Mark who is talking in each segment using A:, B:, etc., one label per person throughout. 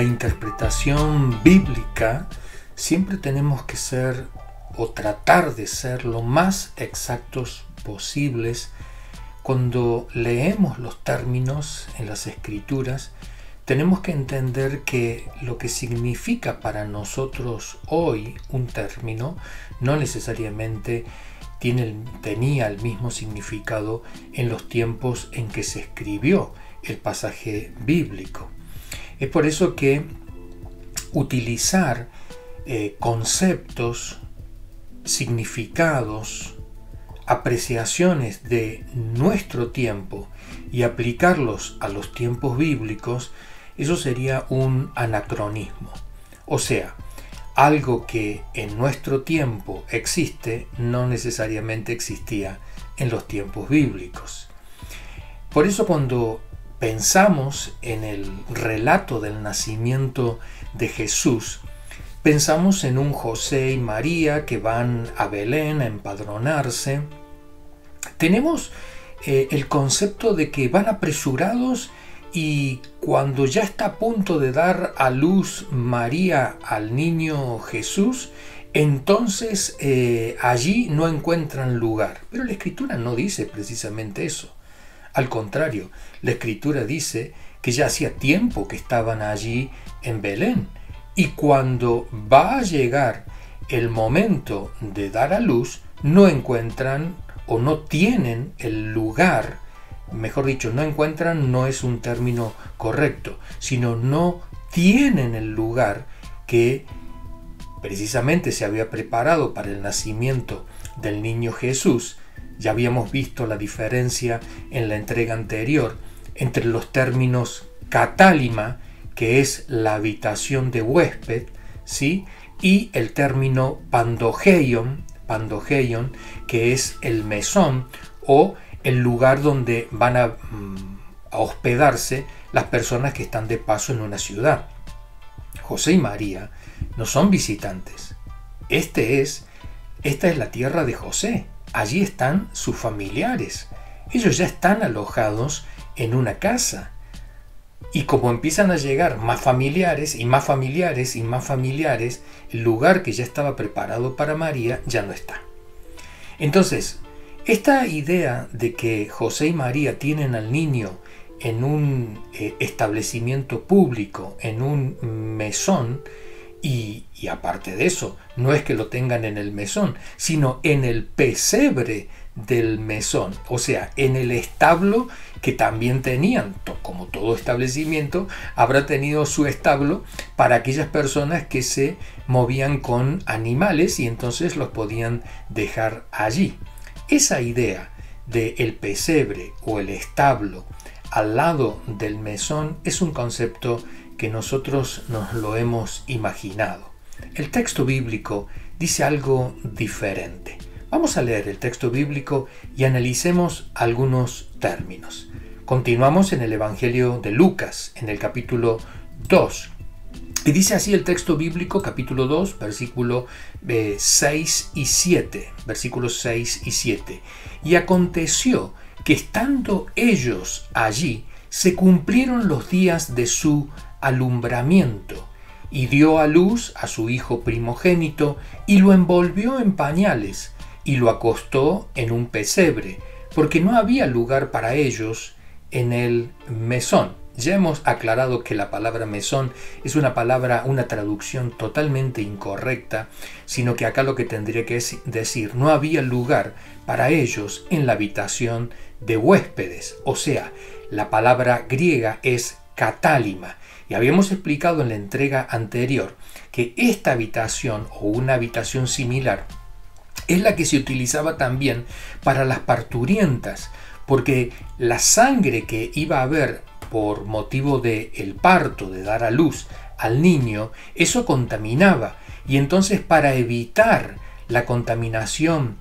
A: la interpretación bíblica siempre tenemos que ser o tratar de ser lo más exactos posibles. Cuando leemos los términos en las escrituras, tenemos que entender que lo que significa para nosotros hoy un término no necesariamente tenía el mismo significado en los tiempos en que se escribió el pasaje bíblico. Es por eso que utilizar conceptos, significados, apreciaciones de nuestro tiempo y aplicarlos a los tiempos bíblicos, eso sería un anacronismo. O sea, algo que en nuestro tiempo existe no necesariamente existía en los tiempos bíblicos. Por eso cuando pensamos en el relato del nacimiento de Jesús, pensamos en un José y María que van a Belén a empadronarse. Tenemos el concepto de que van apresurados y cuando ya está a punto de dar a luz María al niño Jesús, entonces allí no encuentran lugar. Pero la Escritura no dice precisamente eso. Al contrario, la Escritura dice que ya hacía tiempo que estaban allí en Belén. Y cuando va a llegar el momento de dar a luz, no encuentran o no tienen el lugar, mejor dicho, no encuentran no es un término correcto, sino no tienen el lugar que precisamente se había preparado para el nacimiento del niño Jesús. Ya habíamos visto la diferencia en la entrega anterior entre los términos catálima, que es la habitación de huésped, ¿sí? Y el término pandogeion, que es el mesón o el lugar donde van a hospedarse las personas que están de paso en una ciudad. José y María no son visitantes. Esta es la tierra de José. Allí están sus familiares. Ellos ya están alojados en una casa. Y como empiezan a llegar más familiares y más familiares y más familiares, el lugar que ya estaba preparado para María ya no está. Entonces, esta idea de que José y María tienen al niño en un establecimiento público, en un mesón, y aparte de eso, no es que lo tengan en el mesón, sino en el pesebre del mesón, o sea, en el establo que también tenían, como todo establecimiento, habrá tenido su establo para aquellas personas que se movían con animales y entonces los podían dejar allí. Esa idea de el pesebre o el establo al lado del mesón es un concepto que nosotros nos lo hemos imaginado. El texto bíblico dice algo diferente. Vamos a leer el texto bíblico y analicemos algunos términos. Continuamos en el Evangelio de Lucas, en el capítulo 2. Y dice así el texto bíblico, capítulo 2, versículo 6 y 7. Versículos 6 y 7. Y aconteció que estando ellos allí, se cumplieron los días de su alumbramiento, y dio a luz a su hijo primogénito, y lo envolvió en pañales, y lo acostó en un pesebre, porque no había lugar para ellos en el mesón. Ya hemos aclarado que la palabra mesón es una traducción totalmente incorrecta, sino que acá lo que tendría que decir, no había lugar para ellos en la habitación de huéspedes. O sea, la palabra griega es catálima. Y habíamos explicado en la entrega anterior que esta habitación o una habitación similar es la que se utilizaba también para las parturientas, porque la sangre que iba a haber por motivo del parto, de dar a luz al niño, eso contaminaba. Y entonces para evitar la contaminación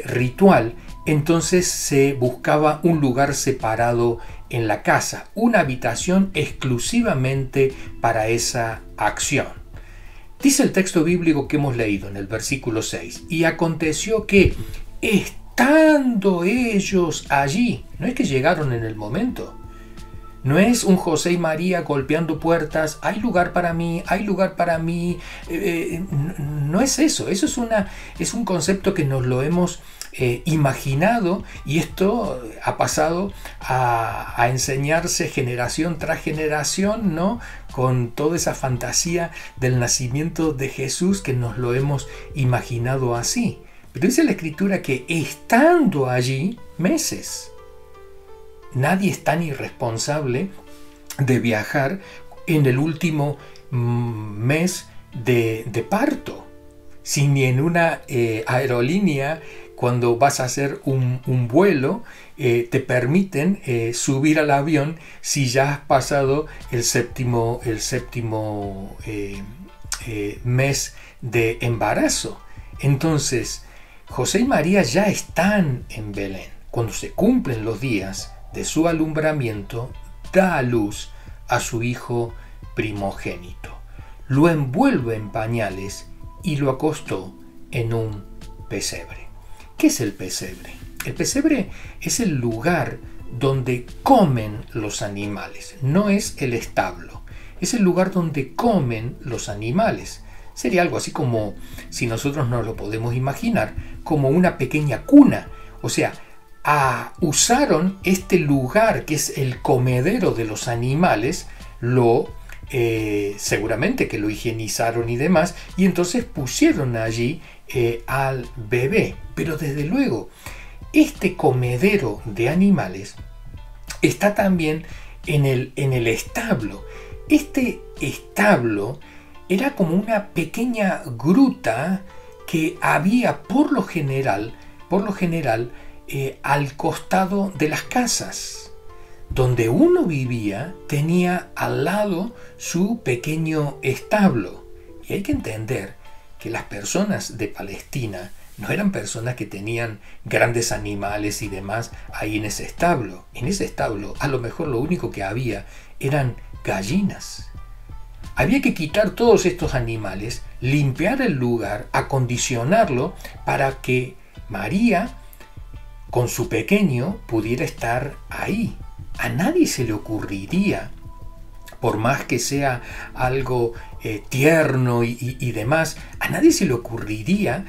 A: ritual, entonces se buscaba un lugar separado en la casa, una habitación exclusivamente para esa acción. Dice el texto bíblico que hemos leído en el versículo 6, y aconteció que estando ellos allí, no es que llegaron en el momento, No es un José y María golpeando puertas, hay lugar para mí, hay lugar para mí. No es eso, eso es un concepto que nos lo hemos imaginado, y esto ha pasado a enseñarse generación tras generación, ¿no? Con toda esa fantasía del nacimiento de Jesús, que nos lo hemos imaginado así. Pero dice la Escritura que estando allí meses, nadie es tan irresponsable de viajar en el último mes de parto. Si ni en una aerolínea, cuando vas a hacer un vuelo, te permiten subir al avión si ya has pasado el séptimo mes de embarazo. Entonces, José y María ya están en Belén. Cuando se cumplen los días de su alumbramiento, da a luz a su hijo primogénito. Lo envuelve en pañales y lo acostó en un pesebre. ¿Qué es el pesebre? El pesebre es el lugar donde comen los animales, no es el establo. Es el lugar donde comen los animales. Sería algo así como, si nosotros nos lo podemos imaginar, como una pequeña cuna. O sea, usaron este lugar que es el comedero de los animales, seguramente que lo higienizaron y demás, y entonces pusieron allí al bebé. Pero desde luego, este comedero de animales está también en el establo. Este establo era como una pequeña gruta que había por lo general, al costado de las casas. Donde uno vivía tenía al lado su pequeño establo. Y hay que entender que las personas de Palestina no eran personas que tenían grandes animales y demás ahí en ese establo. En ese establo a lo mejor lo único que había eran gallinas. Había que quitar todos estos animales, limpiar el lugar, acondicionarlo para que María con su pequeño pudiera estar ahí. A nadie se le ocurriría, por más que sea algo tierno y demás, a nadie se le ocurriría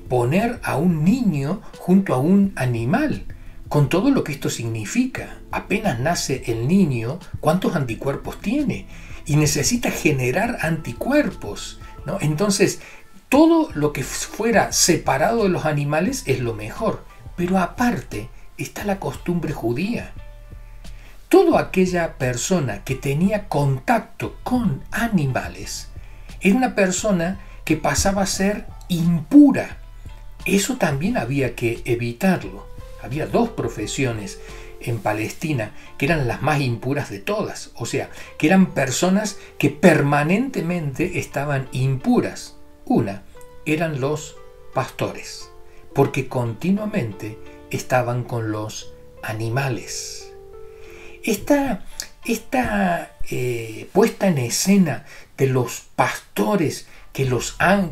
A: poner a un niño junto a un animal, con todo lo que esto significa. Apenas nace el niño, ¿cuántos anticuerpos tiene? Y necesita generar anticuerpos, ¿no? Entonces, todo lo que fuera separado de los animales es lo mejor. Pero aparte está la costumbre judía. Toda aquella persona que tenía contacto con animales era una persona que pasaba a ser impura. Eso también había que evitarlo. Había dos profesiones en Palestina que eran las más impuras de todas. O sea, que eran personas que permanentemente estaban impuras. Una eran los pastores, porque continuamente estaban con los animales. Esta puesta en escena de los pastores, que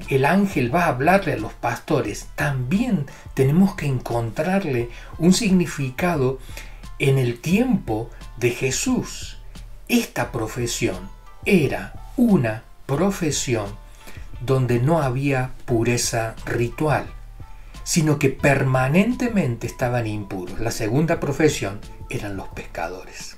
A: el ángel va a hablarle a los pastores, también tenemos que encontrarle un significado en el tiempo de Jesús. Esta profesión era una profesión donde no había pureza ritual, sino que permanentemente estaban impuros. La segunda profesión eran los pescadores.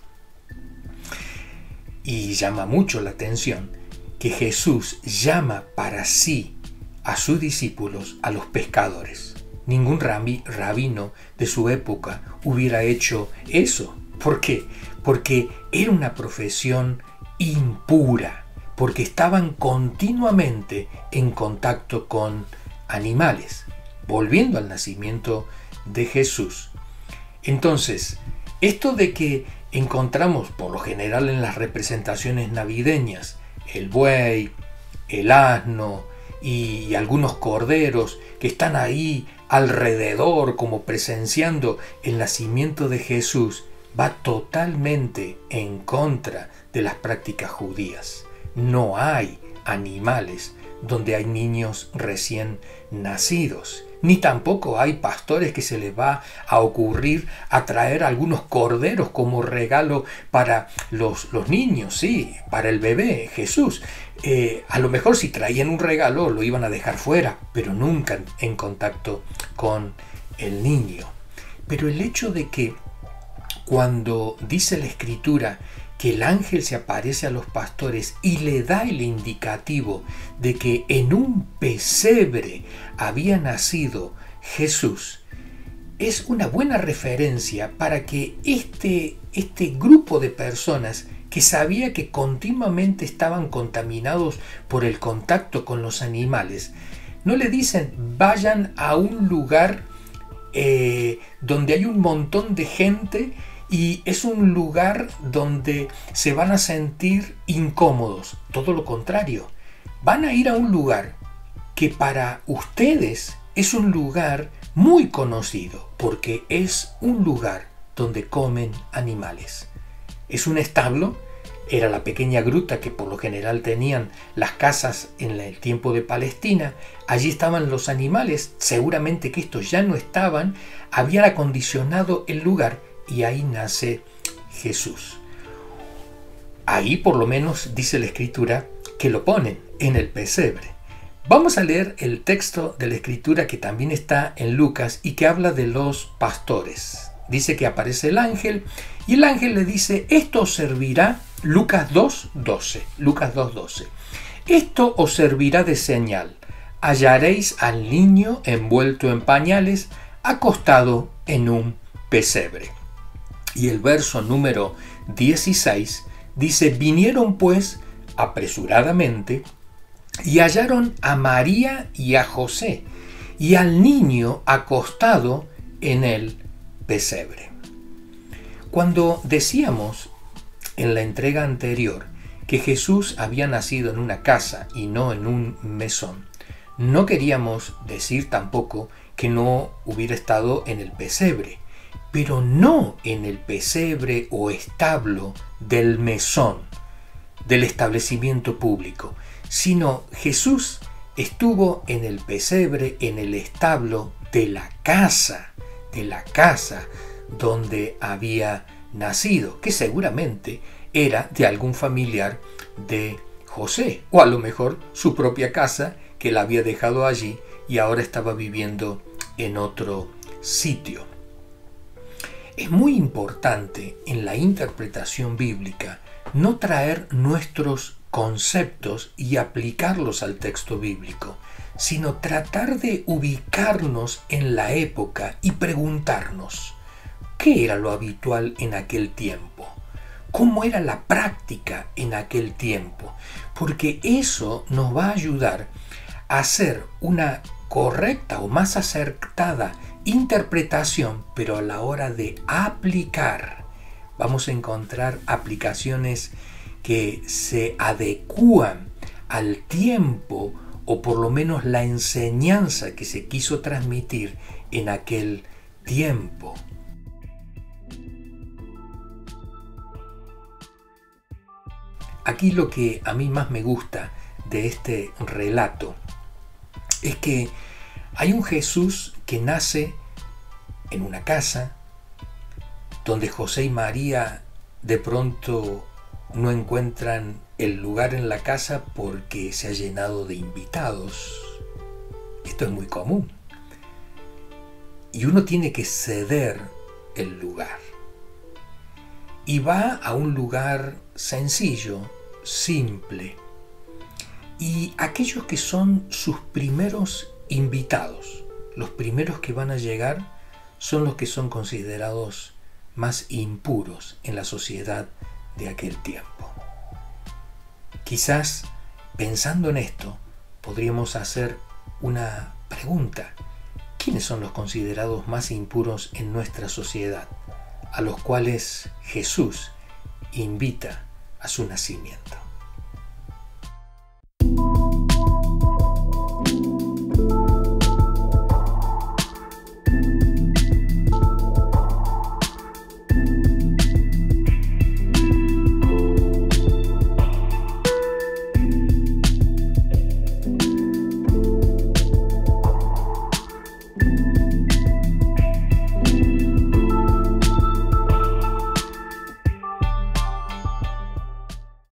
A: Y llama mucho la atención que Jesús llama para sí a sus discípulos a los pescadores. Ningún rabino de su época hubiera hecho eso. ¿Por qué? Porque era una profesión impura, porque estaban continuamente en contacto con animales. Volviendo al nacimiento de Jesús. Entonces, esto de que encontramos por lo general en las representaciones navideñas el buey, el asno y algunos corderos que están ahí alrededor como presenciando el nacimiento de Jesús, va totalmente en contra de las prácticas judías. No hay animales donde hay niños recién nacidos. Ni tampoco hay pastores que se les va a ocurrir a traer algunos corderos como regalo para los niños, sí, para el bebé Jesús. A lo mejor si traían un regalo lo iban a dejar fuera, pero nunca en contacto con el niño. Pero el hecho de que cuando dice la Escritura que el ángel se aparece a los pastores y le da el indicativo de que en un pesebre había nacido Jesús, es una buena referencia para que este grupo de personas que sabía que continuamente estaban contaminados por el contacto con los animales, no le dicen vayan a un lugar donde hay un montón de gente y es un lugar donde se van a sentir incómodos. Todo lo contrario, van a ir a un lugar que para ustedes es un lugar muy conocido, porque es un lugar donde comen animales. Es un establo, era la pequeña gruta que por lo general tenían las casas en el tiempo de Palestina. Allí estaban los animales, seguramente que estos ya no estaban, habían acondicionado el lugar y ahí nace Jesús. Ahí por lo menos dice la Escritura que lo ponen en el pesebre. Vamos a leer el texto de la Escritura que también está en Lucas y que habla de los pastores. Dice que aparece el ángel y el ángel le dice, esto os servirá, Lucas 2:12, Lucas 2:12. Esto os servirá de señal. Hallaréis al niño envuelto en pañales, acostado en un pesebre. Y el verso número 16 dice, vinieron pues apresuradamente y hallaron a María y a José y al niño acostado en el pesebre. Cuando decíamos en la entrega anterior que Jesús había nacido en una casa y no en un mesón, no queríamos decir tampoco que no hubiera estado en el pesebre, pero no en el pesebre o establo del mesón, del establecimiento público, sino Jesús estuvo en el pesebre, en el establo de la casa donde había nacido, que seguramente era de algún familiar de José, o a lo mejor su propia casa que la había dejado allí y ahora estaba viviendo en otro sitio. Es muy importante en la interpretación bíblica no traer nuestros conceptos y aplicarlos al texto bíblico, sino tratar de ubicarnos en la época y preguntarnos, ¿qué era lo habitual en aquel tiempo? ¿Cómo era la práctica en aquel tiempo? Porque eso nos va a ayudar a hacer una correcta o más acertada interpretación, pero a la hora de aplicar, vamos a encontrar aplicaciones que se adecúan al tiempo o por lo menos la enseñanza que se quiso transmitir en aquel tiempo. Aquí lo que a mí más me gusta de este relato es que hay un Jesús que nace en una casa donde José y María de pronto no encuentran el lugar en la casa porque se ha llenado de invitados. Esto es muy común. Y uno tiene que ceder el lugar. Y va a un lugar sencillo, simple. Y aquellos que son sus primeros invitados, los primeros que van a llegar, son los que son considerados más impuros en la sociedad de aquel tiempo. Quizás, pensando en esto, podríamos hacer una pregunta. ¿Quiénes son los considerados más impuros en nuestra sociedad, a los cuales Jesús invita a su nacimiento?